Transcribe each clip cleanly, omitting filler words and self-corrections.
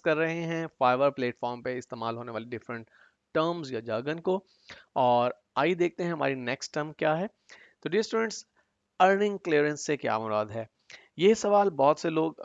कर रहे हैं फाइवर प्लेटफॉर्म पे इस्तेमाल होने वाली डिफरेंट टर्म्स या jargon को। और आइए देखते हैं हमारी नेक्स्ट टर्म क्या है। तो डियर स्टूडेंट्स, अर्निंग क्लियरेंस से क्या मुराद है? ये सवाल बहुत से लोग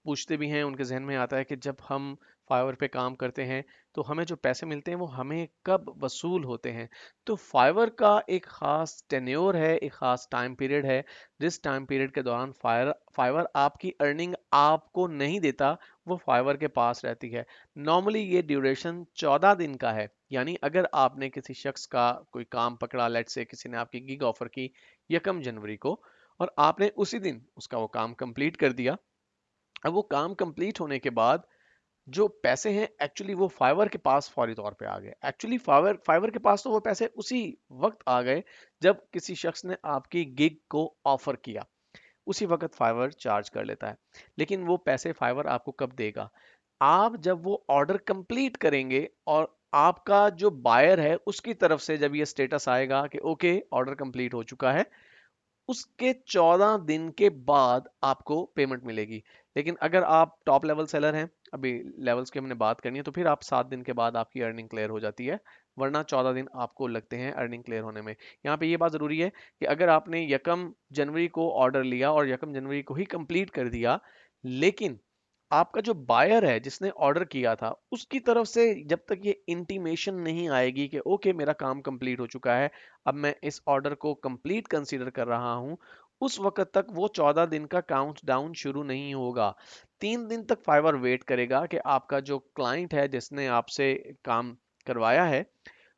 पूछते भी हैं, उनके जहन में आता है कि जब हम फाइवर पे काम करते हैं तो हमें जो पैसे मिलते हैं वो हमें कब वसूल होते हैं। तो फाइवर का एक ख़ास टेन्योर है, एक ख़ास टाइम पीरियड है, जिस टाइम पीरियड के दौरान फाइवर आपकी अर्निंग आपको नहीं देता, वो फाइवर के पास रहती है। नॉर्मली ये ड्यूरेशन 14 दिन का है। यानी अगर आपने किसी शख्स का कोई काम पकड़ा, लेट से किसी ने आपकी गिग ऑफर की 1 जनवरी को, और आपने उसी दिन उसका वो काम कंप्लीट कर दिया। अब वो काम कंप्लीट होने के बाद जो पैसे हैं एक्चुअली वो फाइवर के पास फौरी तौर पे आ गए। एक्चुअली फाइवर फाइवर के पास तो वो पैसे उसी वक्त आ गए जब किसी शख्स ने आपकी गिग को ऑफर किया, उसी वक्त फाइवर चार्ज कर लेता है। लेकिन वो पैसे फाइवर आपको कब देगा? आप जब वो ऑर्डर कंप्लीट करेंगे और आपका जो बायर है उसकी तरफ से जब ये स्टेटस आएगा कि ओके ऑर्डर कंप्लीट हो चुका है, उसके 14 दिन के बाद आपको पेमेंट मिलेगी। लेकिन अगर आप टॉप लेवल सेलर हैं, अभी लेवल्स की हमने बात करनी है, तो फिर आप 7 दिन के बाद आपकी अर्निंग क्लियर हो जाती है। वरना 14 दिन आपको लगते हैं अर्निंग क्लियर होने में। यहाँ पे ये बात जरूरी है कि अगर आपने 1 जनवरी को ऑर्डर लिया और 1 जनवरी को ही कंप्लीट कर दिया, लेकिन आपका जो बायर है जिसने ऑर्डर किया था उसकी तरफ से जब तक ये इंटीमेशन नहीं आएगी कि ओके मेरा काम कंप्लीट हो चुका है, अब मैं इस ऑर्डर को कंप्लीट कंसीडर कर रहा हूं, उस वक्त तक वो 14 दिन का काउंट डाउन शुरू नहीं होगा। 3 दिन तक फाइवर वेट करेगा कि आपका जो क्लाइंट है जिसने आपसे काम करवाया है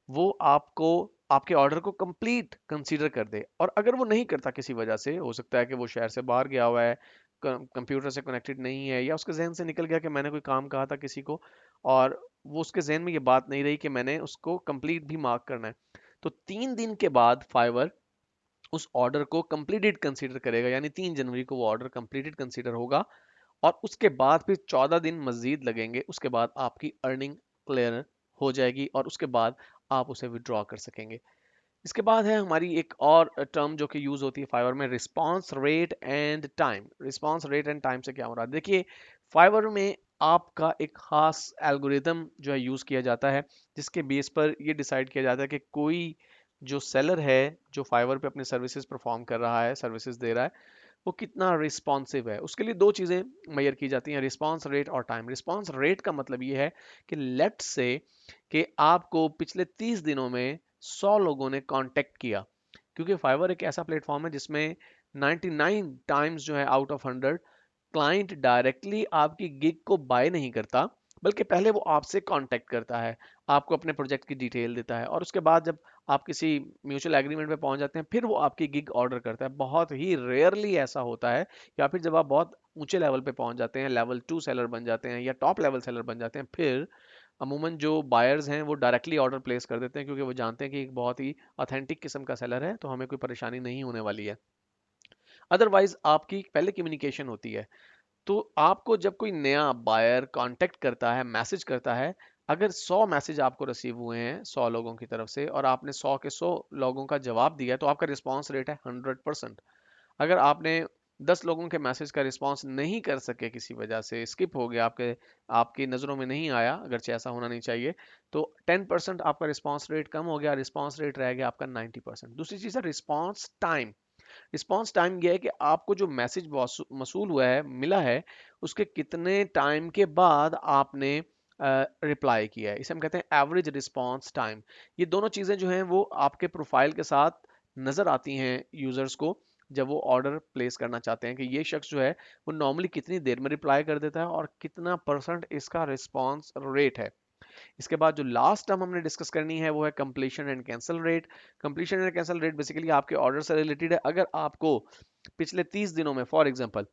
वो आपको आपके ऑर्डर को कंप्लीट कंसीडर कर दे। और अगर वो नहीं करता, किसी वजह से, हो सकता है कि वो शहर से बाहर गया हुआ है, कंप्यूटर से कनेक्टेड नहीं है, या उसके जहन से निकल गया कि मैंने कोई काम कहा था किसी को, और वो उसके जहन में ये बात नहीं रही कि मैंने उसको कंप्लीट भी मार्क करना है, तो 3 दिन के बाद फाइवर उस ऑर्डर को कंप्लीटेड कंसीडर करेगा। यानी 3 जनवरी को वो ऑर्डर कंप्लीटेड कंसीडर होगा, और उसके बाद फिर 14 दिन मजीद लगेंगे, उसके बाद आपकी अर्निंग क्लियर हो जाएगी और उसके बाद आप उसे विड्रॉ कर सकेंगे। इसके बाद है हमारी एक और टर्म जो कि यूज होती है फाइवर में, response rate and time. Response rate and time से क्या हो रहा है? देखिए, फाइवर में आपका एक खास एल्गोरिदम जो है यूज किया जाता है, जिसके बेस पर ये डिसाइड किया जाता है कि कोई जो सेलर है जो फाइवर पे अपनी सर्विसेज परफॉर्म कर रहा है, सर्विसेज दे रहा है, वो कितना रिस्पॉन्सिव है। उसके लिए दो चीजें मेजर की जाती हैं, रिस्पांस रेट और टाइम। रिस्पांस रेट का मतलब ये है कि लेट से कि आपको पिछले 30 दिनों में 100 लोगों ने कांटेक्ट किया, क्योंकि फाइवर एक ऐसा प्लेटफॉर्म है जिसमें 99 टाइम्स जो है आउट ऑफ 100 क्लाइंट डायरेक्टली आपकी गिग को बाय नहीं करता, बल्कि पहले वो आपसे कांटेक्ट करता है, आपको अपने प्रोजेक्ट की डिटेल देता है, और उसके बाद जब आप किसी म्यूचुअल एग्रीमेंट पे पहुंच जाते हैं फिर वो आपकी गिग ऑर्डर करता है। बहुत ही रेयरली ऐसा होता है, या फिर जब आप बहुत ऊंचे लेवल पे पहुंच जाते हैं, लेवल 2 सेलर बन जाते हैं या टॉप लेवल सेलर बन जाते हैं, फिर अमूमन जो बायर्स हैं वो डायरेक्टली ऑर्डर प्लेस कर देते हैं, क्योंकि वो जानते हैं कि एक बहुत ही ऑथेंटिक किस्म का सेलर है, तो हमें कोई परेशानी नहीं होने वाली है। अदरवाइज आपकी पहले कम्युनिकेशन होती है। तो आपको जब कोई नया बायर कांटेक्ट करता है, मैसेज करता है, अगर 100 मैसेज आपको रिसीव हुए हैं 100 लोगों की तरफ से और आपने 100 के 100 लोगों का जवाब दिया, तो आपका रिस्पांस रेट है 100%। अगर आपने 10 लोगों के मैसेज का रिस्पांस नहीं कर सके, किसी वजह से स्किप हो गया, आपके आपकी नज़रों में नहीं आया, अगरचे ऐसा होना नहीं चाहिए, तो 10% आपका रिस्पांस रेट कम हो गया, रिस्पांस रेट रह गया आपका 90%। दूसरी चीज़ है रिस्पांस टाइम। रिस्पांस टाइम ये है कि आपको जो मैसेज मसूल हुआ है, मिला है, उसके कितने टाइम के बाद आपने रिप्लाई किया है, इसे हम कहते हैं एवरेज रिस्पांस टाइम। ये दोनों चीज़ें जो हैं वो आपके प्रोफाइल के साथ नज़र आती हैं यूज़र्स को, जब वो ऑर्डर प्लेस करना चाहते हैं कि ये शख्स जो है वो नॉर्मली कितनी देर में रिप्लाई कर देता है और कितना परसेंट इसका रिस्पांस रेट है। इसके बाद जो लास्ट टर्म हमने डिस्कस करनी है वो है completion and cancel rate. Completion and cancel rate basically आपके ऑर्डर से रिलेटेड है। अगर आपको पिछले 30 दिनों में, फॉर एग्जांपल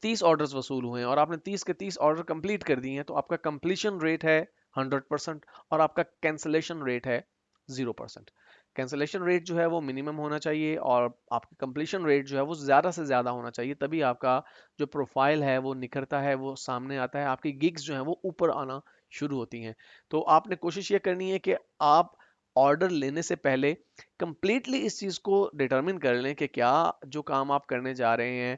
30 ऑर्डर्स वसूल हुए हैं और आपने 30 के 30 ऑर्डर कंप्लीट कर दिए हैं, तो आपका कंप्लीशन रेट है 100% और आपका कैंसलेशन रेट है 0%। कैंसलेशन रेट जो है वो मिनिमम होना चाहिए और आपका कंप्लीशन रेट जो है वो ज़्यादा से ज़्यादा होना चाहिए, तभी आपका जो प्रोफाइल है वो निखरता है, वो सामने आता है, आपकी गिग्स जो है वो ऊपर आना शुरू होती हैं। तो आपने कोशिश ये करनी है कि आप ऑर्डर लेने से पहले कंप्लीटली इस चीज़ को डिटरमिन कर लें कि क्या जो काम आप करने जा रहे हैं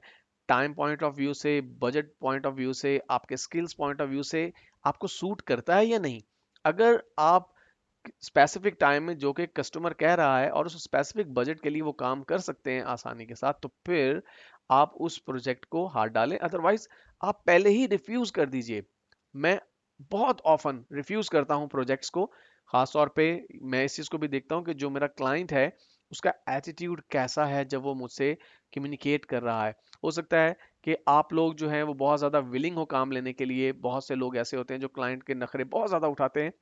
टाइम पॉइंट ऑफ व्यू से, बजट पॉइंट ऑफ व्यू से, आपके स्किल्स पॉइंट ऑफ व्यू से आपको सूट करता है या नहीं। अगर आप स्पेसिफिक टाइम में जो कि कस्टमर कह रहा है और उस स्पेसिफिक बजट के लिए वो काम कर सकते हैं आसानी के साथ, तो फिर आप उस प्रोजेक्ट को हाथ डालें, अदरवाइज आप पहले ही रिफ्यूज कर दीजिए। मैं बहुत ऑफन रिफ्यूज करता हूं प्रोजेक्ट्स को, खास तौर पे मैं इस चीज को भी देखता हूं कि जो मेरा क्लाइंट है उसका एटीट्यूड कैसा है जब वो मुझसे कम्युनिकेट कर रहा है। हो सकता है कि आप लोग जो हैं वो बहुत ज़्यादा विलिंग हो काम लेने के लिए, बहुत से लोग ऐसे होते हैं जो क्लाइंट के नखरे बहुत ज़्यादा उठाते हैं,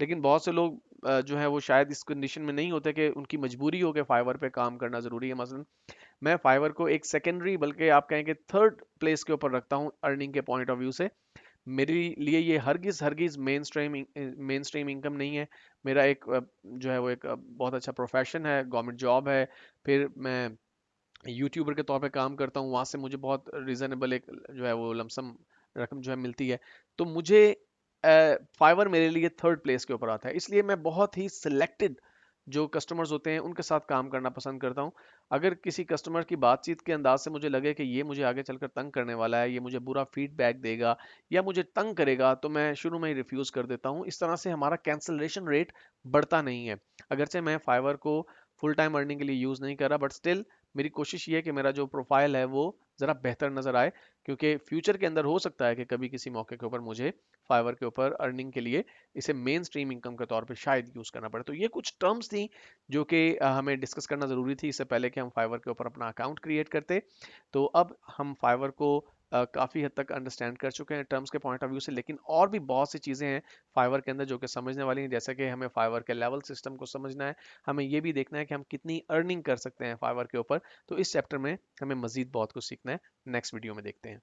लेकिन बहुत से लोग जो है वो शायद इस कंडीशन में नहीं होते कि उनकी मजबूरी हो कि फाइवर पे काम करना ज़रूरी है। मसलन मैं फाइवर को एक सेकेंडरी, बल्कि आप कहें कि थर्ड प्लेस के ऊपर रखता हूँ अर्निंग के पॉइंट ऑफ व्यू से। मेरे लिए ये हरगिज हरगिज मेन स्ट्रीम इनकम नहीं है। मेरा एक जो है वो एक बहुत अच्छा प्रोफेशन है, गवर्नमेंट जॉब है। फिर मैं यूट्यूबर के तौर पे काम करता हूँ, वहां से मुझे बहुत रीजनेबल एक जो है वो लमसम रकम जो है मिलती है। तो मुझे फाइवर मेरे लिए थर्ड प्लेस के ऊपर आता है, इसलिए मैं बहुत ही सिलेक्टेड जो कस्टमर्स होते हैं उनके साथ काम करना पसंद करता हूँ। अगर किसी कस्टमर की बातचीत के अंदाज से मुझे लगे कि ये मुझे आगे चलकर तंग करने वाला है, ये मुझे बुरा फीडबैक देगा या मुझे तंग करेगा, तो मैं शुरू में ही रिफ्यूज कर देता हूँ। इस तरह से हमारा कैंसलेशन रेट बढ़ता नहीं है। अगरचे मैं फाइवर को फुल टाइम अर्निंग के लिए यूज नहीं कर रहा, बट स्टिल मेरी कोशिश ये है कि मेरा जो प्रोफाइल है वो ज़रा बेहतर नज़र आए, क्योंकि फ्यूचर के अंदर हो सकता है कि कभी किसी मौके के ऊपर मुझे फाइवर के ऊपर अर्निंग के लिए इसे मेन स्ट्रीम इनकम के तौर पे शायद यूज़ करना पड़े। तो ये कुछ टर्म्स थी जो कि हमें डिस्कस करना ज़रूरी थी इससे पहले कि हम फाइवर के ऊपर अपना अकाउंट क्रिएट करते। तो अब हम फाइवर को काफ़ी हद तक अंडरस्टैंड कर चुके हैं टर्म्स के पॉइंट ऑफ व्यू से, लेकिन और भी बहुत सी चीज़ें हैं फाइवर के अंदर जो कि समझने वाली हैं। जैसे कि हमें फाइवर के लेवल सिस्टम को समझना है, हमें ये भी देखना है कि हम कितनी अर्निंग कर सकते हैं फाइवर के ऊपर। तो इस चैप्टर में हमें मजीद बहुत कुछ सीखना है, नेक्स्ट वीडियो में देखते हैं।